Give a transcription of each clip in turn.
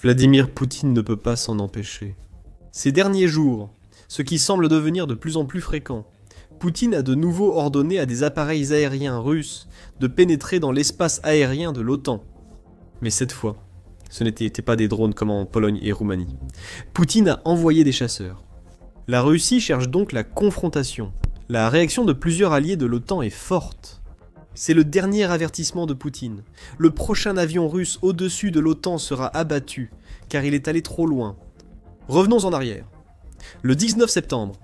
Vladimir Poutine ne peut pas s'en empêcher. Ces derniers jours, ce qui semble devenir de plus en plus fréquent, Poutine a de nouveau ordonné à des appareils aériens russes de pénétrer dans l'espace aérien de l'OTAN. Mais cette fois, ce n'étaient pas des drones comme en Pologne et Roumanie. Poutine a envoyé des chasseurs. La Russie cherche donc la confrontation. La réaction de plusieurs alliés de l'OTAN est forte. C'est le dernier avertissement de Poutine. Le prochain avion russe au-dessus de l'OTAN sera abattu, car il est allé trop loin. Revenons en arrière. Le 19 septembre,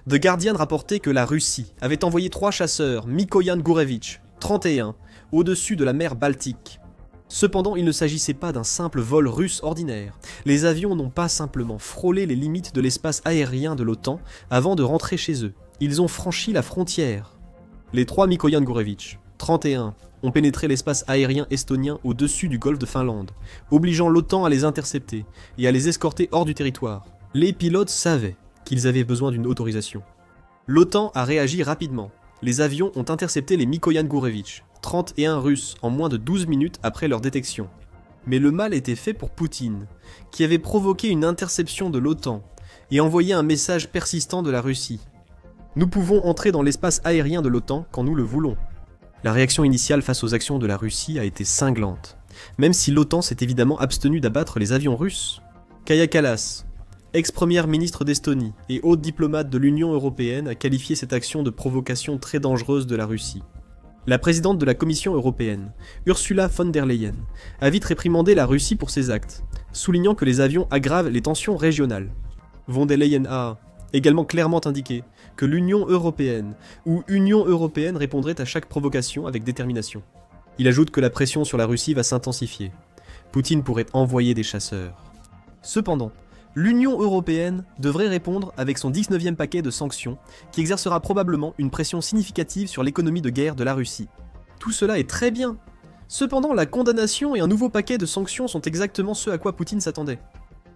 The Guardian rapportait que la Russie avait envoyé 3 chasseurs, Mikoyan Gourevitch, 31, au-dessus de la mer Baltique. Cependant, il ne s'agissait pas d'un simple vol russe ordinaire. Les avions n'ont pas simplement frôlé les limites de l'espace aérien de l'OTAN avant de rentrer chez eux. Ils ont franchi la frontière. Les 3 Mikoyan Gourevitch, 31, ont pénétré l'espace aérien estonien au-dessus du golfe de Finlande, obligeant l'OTAN à les intercepter et à les escorter hors du territoire. Les pilotes savaient qu'ils avaient besoin d'une autorisation. L'OTAN a réagi rapidement. Les avions ont intercepté les Mikoyan Gourevitch, 31 Russes, en moins de 12 minutes après leur détection. Mais le mal était fait pour Poutine, qui avait provoqué une interception de l'OTAN et envoyé un message persistant de la Russie. Nous pouvons entrer dans l'espace aérien de l'OTAN quand nous le voulons. La réaction initiale face aux actions de la Russie a été cinglante, même si l'OTAN s'est évidemment abstenue d'abattre les avions russes. Kaja Kallas, ex-première ministre d'Estonie et haute diplomate de l'Union européenne, a qualifié cette action de provocation très dangereuse de la Russie. La présidente de la Commission européenne, Ursula von der Leyen, a vite réprimandé la Russie pour ses actes, soulignant que les avions aggravent les tensions régionales. Von der Leyen a également clairement indiqué que l'Union européenne ou Union européenne répondrait à chaque provocation avec détermination. Il ajoute que la pression sur la Russie va s'intensifier. Poutine pourrait envoyer des chasseurs. Cependant, l'Union européenne devrait répondre avec son 19e paquet de sanctions qui exercera probablement une pression significative sur l'économie de guerre de la Russie. Tout cela est très bien. Cependant, la condamnation et un nouveau paquet de sanctions sont exactement ce à quoi Poutine s'attendait.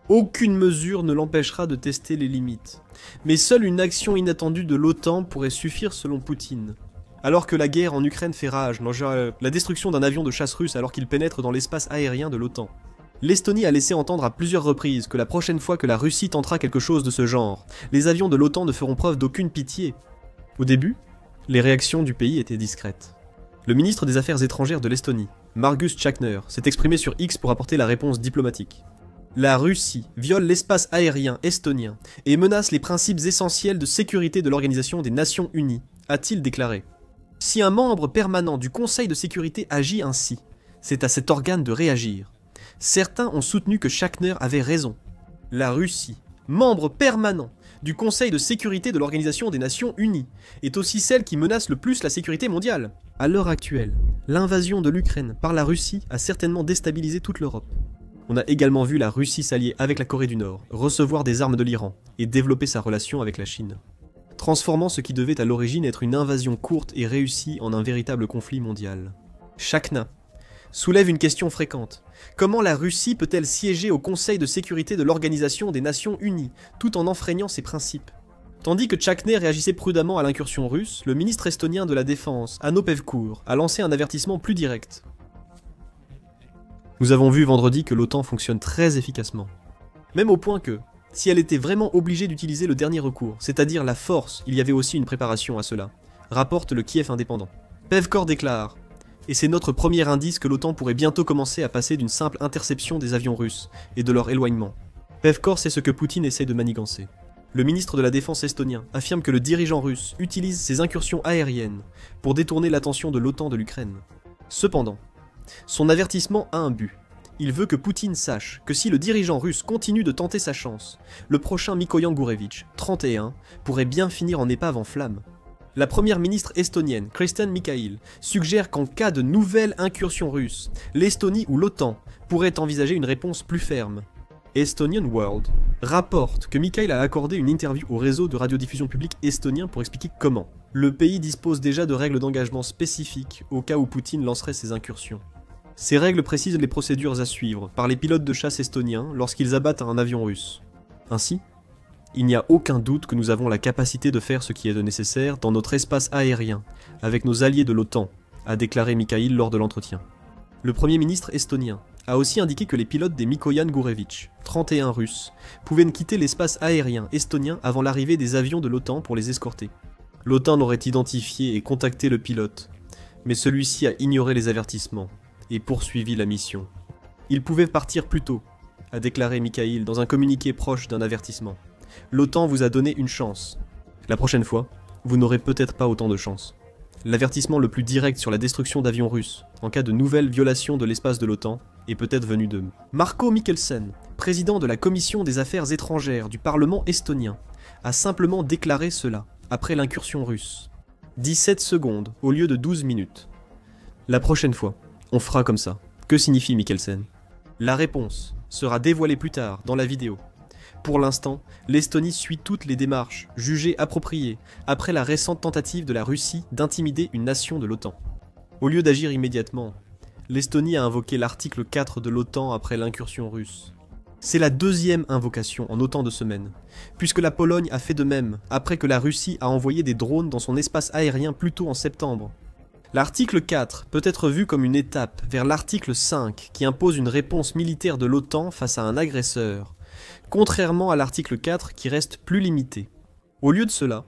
Aucune mesure ne l'empêchera de tester les limites. Mais seule une action inattendue de l'OTAN pourrait suffire selon Poutine. Alors que la guerre en Ukraine fait rage, la destruction d'un avion de chasse russe alors qu'il pénètre dans l'espace aérien de l'OTAN. L'Estonie a laissé entendre à plusieurs reprises que la prochaine fois que la Russie tentera quelque chose de ce genre, les avions de l'OTAN ne feront preuve d'aucune pitié. Au début, les réactions du pays étaient discrètes. Le ministre des Affaires étrangères de l'Estonie, Margus Tšakner, s'est exprimé sur X pour apporter la réponse diplomatique. La Russie viole l'espace aérien estonien et menace les principes essentiels de sécurité de l'Organisation des Nations Unies, a-t-il déclaré. Si un membre permanent du Conseil de sécurité agit ainsi, c'est à cet organe de réagir. Certains ont soutenu que Tšakner avait raison. La Russie, membre permanent du Conseil de sécurité de l'Organisation des Nations Unies, est aussi celle qui menace le plus la sécurité mondiale. À l'heure actuelle, l'invasion de l'Ukraine par la Russie a certainement déstabilisé toute l'Europe. On a également vu la Russie s'allier avec la Corée du Nord, recevoir des armes de l'Iran et développer sa relation avec la Chine, transformant ce qui devait à l'origine être une invasion courte et réussie en un véritable conflit mondial. Tšakner soulève une question fréquente. Comment la Russie peut-elle siéger au Conseil de sécurité de l'Organisation des Nations Unies, tout en enfreignant ses principes? Tandis que Tšakner réagissait prudemment à l'incursion russe, le ministre estonien de la Défense, Hanno Pevkur, a lancé un avertissement plus direct. Nous avons vu vendredi que l'OTAN fonctionne très efficacement. Même au point que, si elle était vraiment obligée d'utiliser le dernier recours, c'est-à-dire la force, il y avait aussi une préparation à cela, rapporte le Kiev indépendant. Pevkur déclare « Et c'est notre premier indice que l'OTAN pourrait bientôt commencer à passer d'une simple interception des avions russes et de leur éloignement. » Pevkur sait ce que Poutine essaie de manigancer. Le ministre de la Défense estonien affirme que le dirigeant russe utilise ses incursions aériennes pour détourner l'attention de l'OTAN de l'Ukraine. Cependant, son avertissement a un but. Il veut que Poutine sache que si le dirigeant russe continue de tenter sa chance, le prochain Mikoyan Gourevitch, 31, pourrait bien finir en épave en flammes. La première ministre estonienne, Kristen Michael, suggère qu'en cas de nouvelle incursion russe, l'Estonie ou l'OTAN pourraient envisager une réponse plus ferme. Estonian World rapporte que Michael a accordé une interview au réseau de radiodiffusion publique estonien pour expliquer comment. Le pays dispose déjà de règles d'engagement spécifiques au cas où Poutine lancerait ses incursions. Ces règles précisent les procédures à suivre par les pilotes de chasse estoniens lorsqu'ils abattent un avion russe. Ainsi, il n'y a aucun doute que nous avons la capacité de faire ce qui est nécessaire dans notre espace aérien, avec nos alliés de l'OTAN, a déclaré Mikhail lors de l'entretien. Le Premier ministre estonien a aussi indiqué que les pilotes des Mikoyan Gurevich, 31 Russes, pouvaient ne quitter l'espace aérien estonien avant l'arrivée des avions de l'OTAN pour les escorter. L'OTAN aurait identifié et contacté le pilote, mais celui-ci a ignoré les avertissements et poursuivi la mission. Il pouvait partir plus tôt, a déclaré Mikhail dans un communiqué proche d'un avertissement. L'OTAN vous a donné une chance. La prochaine fois, vous n'aurez peut-être pas autant de chance. L'avertissement le plus direct sur la destruction d'avions russes, en cas de nouvelle violation de l'espace de l'OTAN, est peut-être venu de Marko Mikkelsen, président de la Commission des Affaires étrangères du Parlement estonien, a simplement déclaré cela, après l'incursion russe. 17 secondes au lieu de 12 minutes. La prochaine fois, on fera comme ça. Que signifie Mikkelsen? La réponse sera dévoilée plus tard dans la vidéo. Pour l'instant, l'Estonie suit toutes les démarches jugées appropriées après la récente tentative de la Russie d'intimider une nation de l'OTAN. Au lieu d'agir immédiatement, l'Estonie a invoqué l'article 4 de l'OTAN après l'incursion russe. C'est la deuxième invocation en autant de semaines, puisque la Pologne a fait de même après que la Russie a envoyé des drones dans son espace aérien plus tôt en septembre. L'article 4 peut être vu comme une étape vers l'article 5 qui impose une réponse militaire de l'OTAN face à un agresseur, contrairement à l'article 4 qui reste plus limité. Au lieu de cela,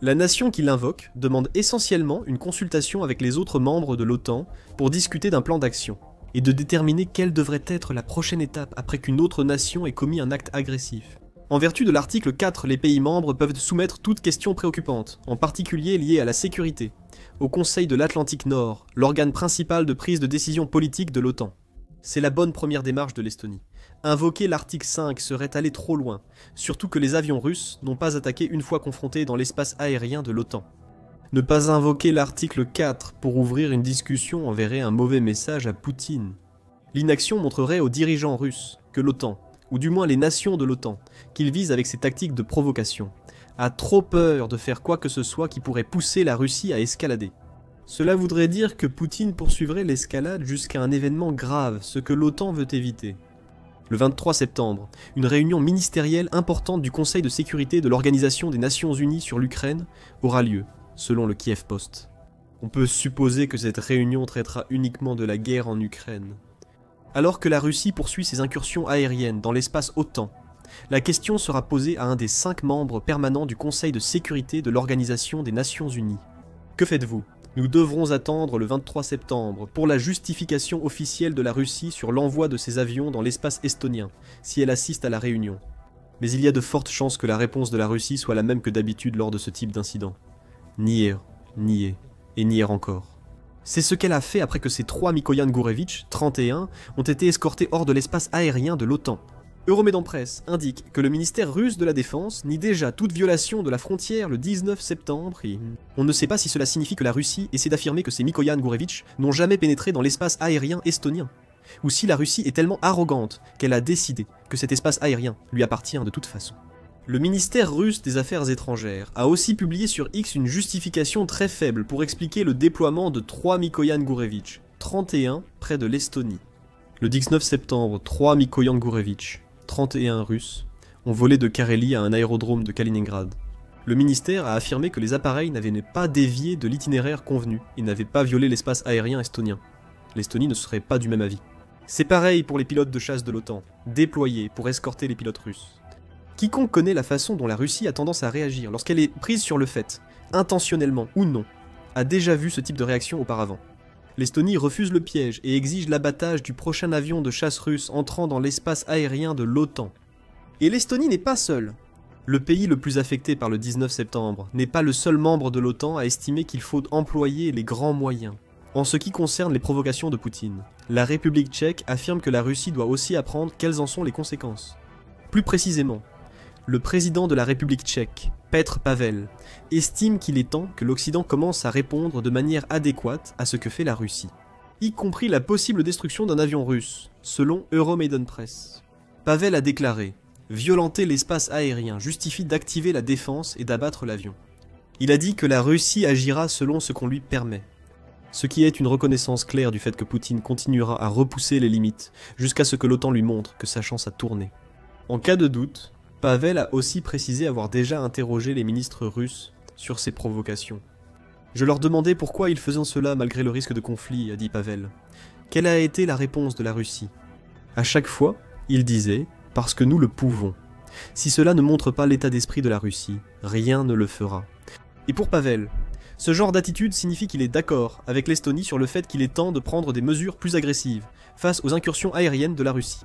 la nation qui l'invoque demande essentiellement une consultation avec les autres membres de l'OTAN pour discuter d'un plan d'action, et de déterminer quelle devrait être la prochaine étape après qu'une autre nation ait commis un acte agressif. En vertu de l'article 4, les pays membres peuvent soumettre toute question préoccupante, en particulier liée à la sécurité, au Conseil de l'Atlantique Nord, l'organe principal de prise de décision politique de l'OTAN. C'est la bonne première démarche de l'Estonie. Invoquer l'article 5 serait aller trop loin, surtout que les avions russes n'ont pas attaqué une fois confrontés dans l'espace aérien de l'OTAN. Ne pas invoquer l'article 4 pour ouvrir une discussion enverrait un mauvais message à Poutine. L'inaction montrerait aux dirigeants russes que l'OTAN, ou du moins les nations de l'OTAN, qu'ils visent avec ces tactiques de provocation, a trop peur de faire quoi que ce soit qui pourrait pousser la Russie à escalader. Cela voudrait dire que Poutine poursuivrait l'escalade jusqu'à un événement grave, ce que l'OTAN veut éviter. Le 23 septembre, une réunion ministérielle importante du Conseil de sécurité de l'Organisation des Nations Unies sur l'Ukraine aura lieu, selon le Kiev Post. On peut supposer que cette réunion traitera uniquement de la guerre en Ukraine. Alors que la Russie poursuit ses incursions aériennes dans l'espace OTAN, la question sera posée à un des 5 membres permanents du Conseil de sécurité de l'Organisation des Nations Unies. Que faites-vous ? Nous devrons attendre le 23 septembre pour la justification officielle de la Russie sur l'envoi de ses avions dans l'espace estonien, si elle assiste à la réunion. Mais il y a de fortes chances que la réponse de la Russie soit la même que d'habitude lors de ce type d'incident. Nier, nier et nier encore. C'est ce qu'elle a fait après que ces 3 Mikoyan Gurevich, 31, ont été escortés hors de l'espace aérien de l'OTAN. Euromédan Presse indique que le ministère russe de la Défense nie déjà toute violation de la frontière le 19 septembre et on ne sait pas si cela signifie que la Russie essaie d'affirmer que ces Mikoyan Gurevich n'ont jamais pénétré dans l'espace aérien estonien, ou si la Russie est tellement arrogante qu'elle a décidé que cet espace aérien lui appartient de toute façon. Le ministère russe des Affaires étrangères a aussi publié sur X une justification très faible pour expliquer le déploiement de 3 Mikoyan Gurevich, 31 près de l'Estonie. Le 19 septembre, 3 Mikoyan Gurevich, 31 Russes, ont volé de Carélie à un aérodrome de Kaliningrad. Le ministère a affirmé que les appareils n'avaient pas dévié de l'itinéraire convenu et n'avaient pas violé l'espace aérien estonien. L'Estonie ne serait pas du même avis. C'est pareil pour les pilotes de chasse de l'OTAN, déployés pour escorter les pilotes russes. Quiconque connaît la façon dont la Russie a tendance à réagir lorsqu'elle est prise sur le fait, intentionnellement ou non, a déjà vu ce type de réaction auparavant. L'Estonie refuse le piège et exige l'abattage du prochain avion de chasse russe entrant dans l'espace aérien de l'OTAN. Et l'Estonie n'est pas seule. Le pays le plus affecté par le 19 septembre n'est pas le seul membre de l'OTAN à estimer qu'il faut employer les grands moyens. En ce qui concerne les provocations de Poutine, la République tchèque affirme que la Russie doit aussi apprendre quelles en sont les conséquences. Plus précisément, le président de la République tchèque, Petr Pavel, estime qu'il est temps que l'Occident commence à répondre de manière adéquate à ce que fait la Russie, y compris la possible destruction d'un avion russe, selon Euromaidan Press. Pavel a déclaré « Violenter l'espace aérien justifie d'activer la défense et d'abattre l'avion ». Il a dit que la Russie agira selon ce qu'on lui permet, ce qui est une reconnaissance claire du fait que Poutine continuera à repousser les limites jusqu'à ce que l'OTAN lui montre que sa chance a tourné. En cas de doute, Pavel a aussi précisé avoir déjà interrogé les ministres russes sur ces provocations. Je leur demandais pourquoi ils faisaient cela malgré le risque de conflit, a dit Pavel. Quelle a été la réponse de la Russie? À chaque fois, il disait « parce que nous le pouvons ». Si cela ne montre pas l'état d'esprit de la Russie, rien ne le fera. Et pour Pavel, ce genre d'attitude signifie qu'il est d'accord avec l'Estonie sur le fait qu'il est temps de prendre des mesures plus agressives face aux incursions aériennes de la Russie.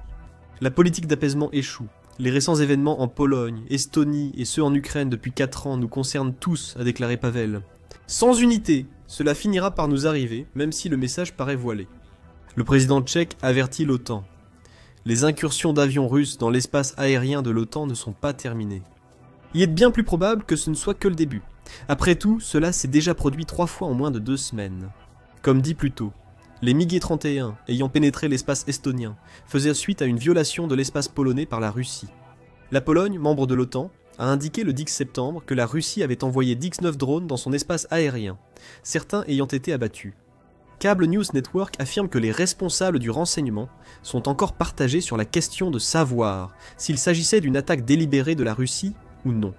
La politique d'apaisement échoue. Les récents événements en Pologne, Estonie et ceux en Ukraine depuis 4 ans nous concernent tous, a déclaré Pavel. Sans unité, cela finira par nous arriver, même si le message paraît voilé. Le président tchèque avertit l'OTAN. Les incursions d'avions russes dans l'espace aérien de l'OTAN ne sont pas terminées. Il est bien plus probable que ce ne soit que le début. Après tout, cela s'est déjà produit 3 fois en moins de 2 semaines. Comme dit plus tôt, les MiG-31 ayant pénétré l'espace estonien faisaient suite à une violation de l'espace polonais par la Russie. La Pologne, membre de l'OTAN, a indiqué le 10 septembre que la Russie avait envoyé 19 drones dans son espace aérien, certains ayant été abattus. Cable News Network affirme que les responsables du renseignement sont encore partagés sur la question de savoir s'il s'agissait d'une attaque délibérée de la Russie ou non,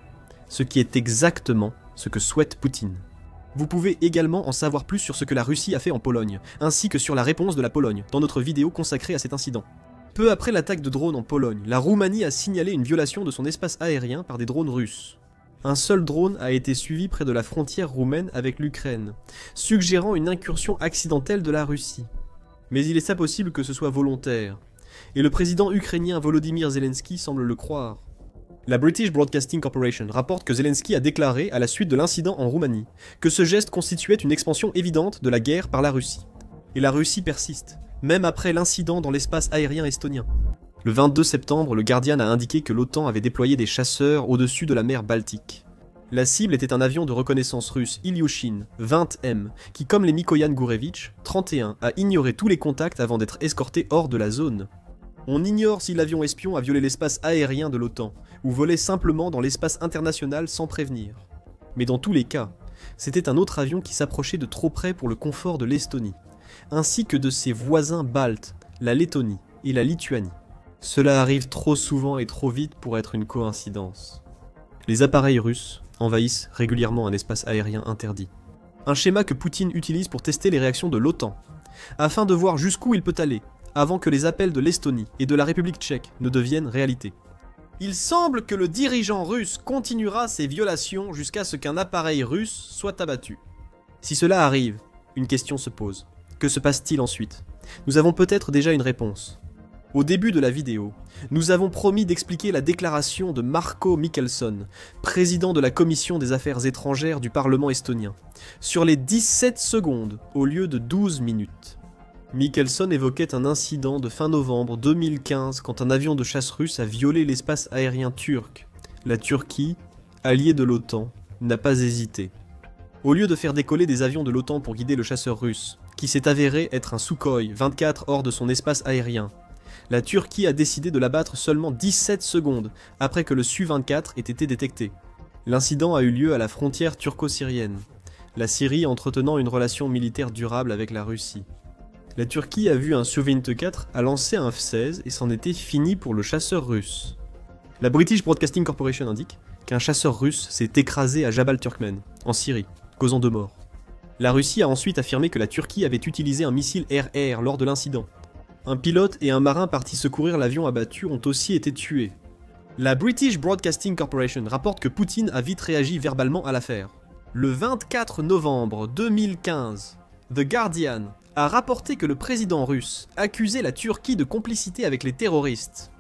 ce qui est exactement ce que souhaite Poutine. Vous pouvez également en savoir plus sur ce que la Russie a fait en Pologne, ainsi que sur la réponse de la Pologne, dans notre vidéo consacrée à cet incident. Peu après l'attaque de drones en Pologne, la Roumanie a signalé une violation de son espace aérien par des drones russes. Un seul drone a été suivi près de la frontière roumaine avec l'Ukraine, suggérant une incursion accidentelle de la Russie. Mais il est ça possible que ce soit volontaire, et le président ukrainien Volodymyr Zelensky semble le croire. La British Broadcasting Corporation rapporte que Zelensky a déclaré, à la suite de l'incident en Roumanie, que ce geste constituait une expansion évidente de la guerre par la Russie. Et la Russie persiste, même après l'incident dans l'espace aérien estonien. Le 22 septembre, le Guardian a indiqué que l'OTAN avait déployé des chasseurs au-dessus de la mer Baltique. La cible était un avion de reconnaissance russe Ilyushin 20M, qui, comme les Mikoyan Gourevitch 31, a ignoré tous les contacts avant d'être escorté hors de la zone. On ignore si l'avion espion a violé l'espace aérien de l'OTAN, ou volé simplement dans l'espace international sans prévenir. Mais dans tous les cas, c'était un autre avion qui s'approchait de trop près pour le confort de l'Estonie, ainsi que de ses voisins baltes, la Lettonie et la Lituanie. Cela arrive trop souvent et trop vite pour être une coïncidence. Les appareils russes envahissent régulièrement un espace aérien interdit. Un schéma que Poutine utilise pour tester les réactions de l'OTAN, afin de voir jusqu'où il peut aller, avant que les appels de l'Estonie et de la République tchèque ne deviennent réalité. Il semble que le dirigeant russe continuera ses violations jusqu'à ce qu'un appareil russe soit abattu. Si cela arrive, une question se pose. Que se passe-t-il ensuite? Nous avons peut-être déjà une réponse. Au début de la vidéo, nous avons promis d'expliquer la déclaration de Marko Mihkelson, président de la Commission des Affaires étrangères du Parlement estonien, sur les 17 secondes au lieu de 12 minutes. Mihkelson évoquait un incident de fin novembre 2015 quand un avion de chasse russe a violé l'espace aérien turc. La Turquie, alliée de l'OTAN, n'a pas hésité. Au lieu de faire décoller des avions de l'OTAN pour guider le chasseur russe, qui s'est avéré être un Sukhoi 24 hors de son espace aérien, la Turquie a décidé de l'abattre seulement 17 secondes après que le Su-24 ait été détecté. L'incident a eu lieu à la frontière turco-syrienne, la Syrie entretenant une relation militaire durable avec la Russie. La Turquie a vu un Su-24 a lancé un F-16 et c'en était fini pour le chasseur russe. La British Broadcasting Corporation indique qu'un chasseur russe s'est écrasé à Jabal Turkmen, en Syrie, causant 2 morts. La Russie a ensuite affirmé que la Turquie avait utilisé un missile air-air lors de l'incident. Un pilote et un marin partis secourir l'avion abattu ont aussi été tués. La British Broadcasting Corporation rapporte que Poutine a vite réagi verbalement à l'affaire. Le 24 novembre 2015, The Guardian a rapporté que le président russe accusait la Turquie de complicité avec les terroristes.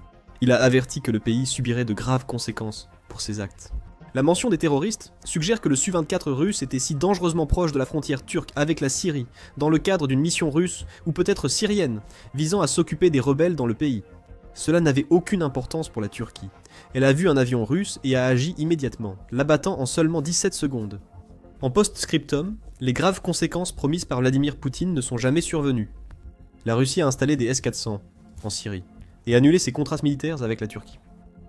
Il a averti que le pays subirait de graves conséquences pour ses actes. La mention des terroristes suggère que le Su-24 russe était si dangereusement proche de la frontière turque avec la Syrie, dans le cadre d'une mission russe, ou peut-être syrienne, visant à s'occuper des rebelles dans le pays. Cela n'avait aucune importance pour la Turquie. Elle a vu un avion russe et a agi immédiatement, l'abattant en seulement 17 secondes. En post-scriptum, les graves conséquences promises par Vladimir Poutine ne sont jamais survenues. La Russie a installé des S-400 en Syrie, et annulé ses contrats militaires avec la Turquie.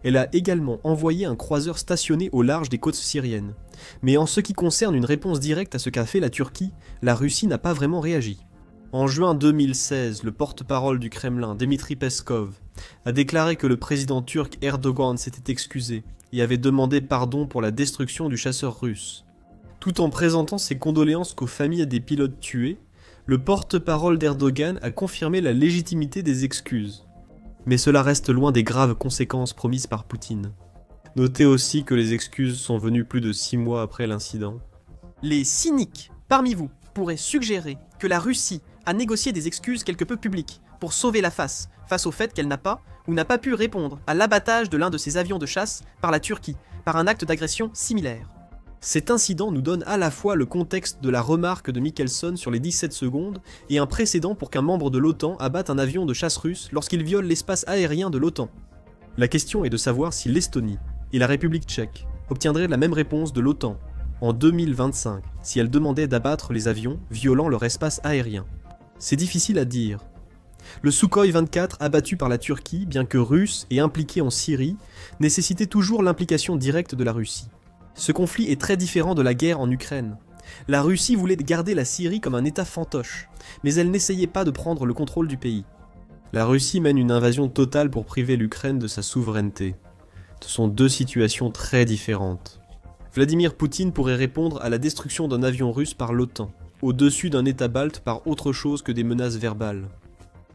Elle a également envoyé un croiseur stationné au large des côtes syriennes. Mais en ce qui concerne une réponse directe à ce qu'a fait la Turquie, la Russie n'a pas vraiment réagi. En juin 2016, le porte-parole du Kremlin, Dmitri Peskov, a déclaré que le président turc Erdogan s'était excusé et avait demandé pardon pour la destruction du chasseur russe. Tout en présentant ses condoléances qu'aux familles des pilotes tués, le porte-parole d'Erdogan a confirmé la légitimité des excuses. Mais cela reste loin des graves conséquences promises par Poutine. Notez aussi que les excuses sont venues plus de 6 mois après l'incident. Les cyniques parmi vous pourraient suggérer que la Russie a négocié des excuses quelque peu publiques pour sauver la face au fait qu'elle n'a pas ou n'a pas pu répondre à l'abattage de l'un de ses avions de chasse par la Turquie, par un acte d'agression similaire. Cet incident nous donne à la fois le contexte de la remarque de Michelson sur les 17 secondes et un précédent pour qu'un membre de l'OTAN abatte un avion de chasse russe lorsqu'il viole l'espace aérien de l'OTAN. La question est de savoir si l'Estonie et la République tchèque obtiendraient la même réponse de l'OTAN en 2025 si elles demandaient d'abattre les avions violant leur espace aérien. C'est difficile à dire. Le Sukhoi 24 abattu par la Turquie, bien que russe et impliqué en Syrie, nécessitait toujours l'implication directe de la Russie. Ce conflit est très différent de la guerre en Ukraine. La Russie voulait garder la Syrie comme un état fantoche, mais elle n'essayait pas de prendre le contrôle du pays. La Russie mène une invasion totale pour priver l'Ukraine de sa souveraineté. Ce sont deux situations très différentes. Vladimir Poutine pourrait répondre à la destruction d'un avion russe par l'OTAN, au-dessus d'un État balte par autre chose que des menaces verbales.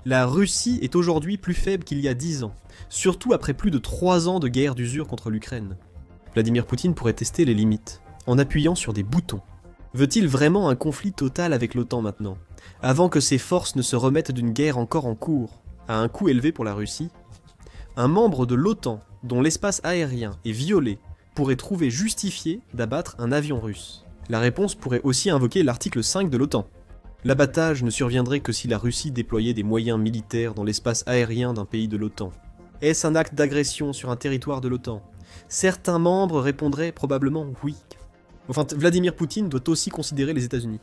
La Russie est aujourd'hui plus faible qu'il y a 10 ans, surtout après plus de 3 ans de guerre d'usure contre l'Ukraine. Vladimir Poutine pourrait tester les limites, en appuyant sur des boutons. Veut-il vraiment un conflit total avec l'OTAN maintenant, avant que ses forces ne se remettent d'une guerre encore en cours, à un coût élevé pour la Russie? Un membre de l'OTAN, dont l'espace aérien est violé, pourrait trouver justifié d'abattre un avion russe. La réponse pourrait aussi invoquer l'article 5 de l'OTAN. L'abattage ne surviendrait que si la Russie déployait des moyens militaires dans l'espace aérien d'un pays de l'OTAN. Est-ce un acte d'agression sur un territoire de l'OTAN? Certains membres répondraient probablement oui. Enfin, Vladimir Poutine doit aussi considérer les États-Unis.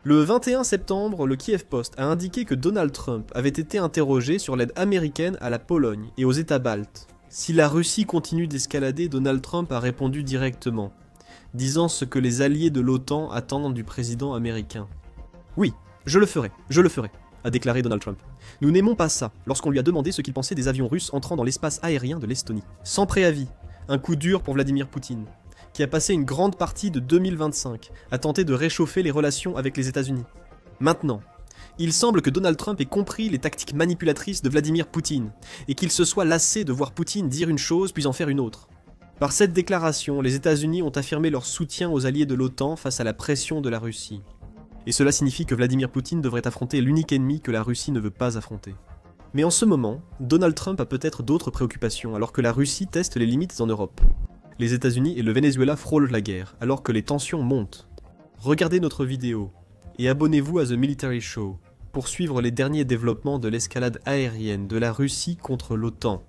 Le 21 septembre, le Kiev Post a indiqué que Donald Trump avait été interrogé sur l'aide américaine à la Pologne et aux États baltes. Si la Russie continue d'escalader, Donald Trump a répondu directement, disant ce que les alliés de l'OTAN attendent du président américain. Oui, je le ferai, a déclaré Donald Trump. Nous n'aimons pas ça, lorsqu'on lui a demandé ce qu'il pensait des avions russes entrant dans l'espace aérien de l'Estonie. Sans préavis, un coup dur pour Vladimir Poutine, qui a passé une grande partie de 2025 à tenter de réchauffer les relations avec les États-Unis. Maintenant, il semble que Donald Trump ait compris les tactiques manipulatrices de Vladimir Poutine, et qu'il se soit lassé de voir Poutine dire une chose puis en faire une autre. Par cette déclaration, les États-Unis ont affirmé leur soutien aux alliés de l'OTAN face à la pression de la Russie. Et cela signifie que Vladimir Poutine devrait affronter l'unique ennemi que la Russie ne veut pas affronter. Mais en ce moment, Donald Trump a peut-être d'autres préoccupations alors que la Russie teste les limites en Europe. Les États-Unis et le Venezuela frôlent la guerre alors que les tensions montent. Regardez notre vidéo et abonnez-vous à The Military Show pour suivre les derniers développements de l'escalade aérienne de la Russie contre l'OTAN.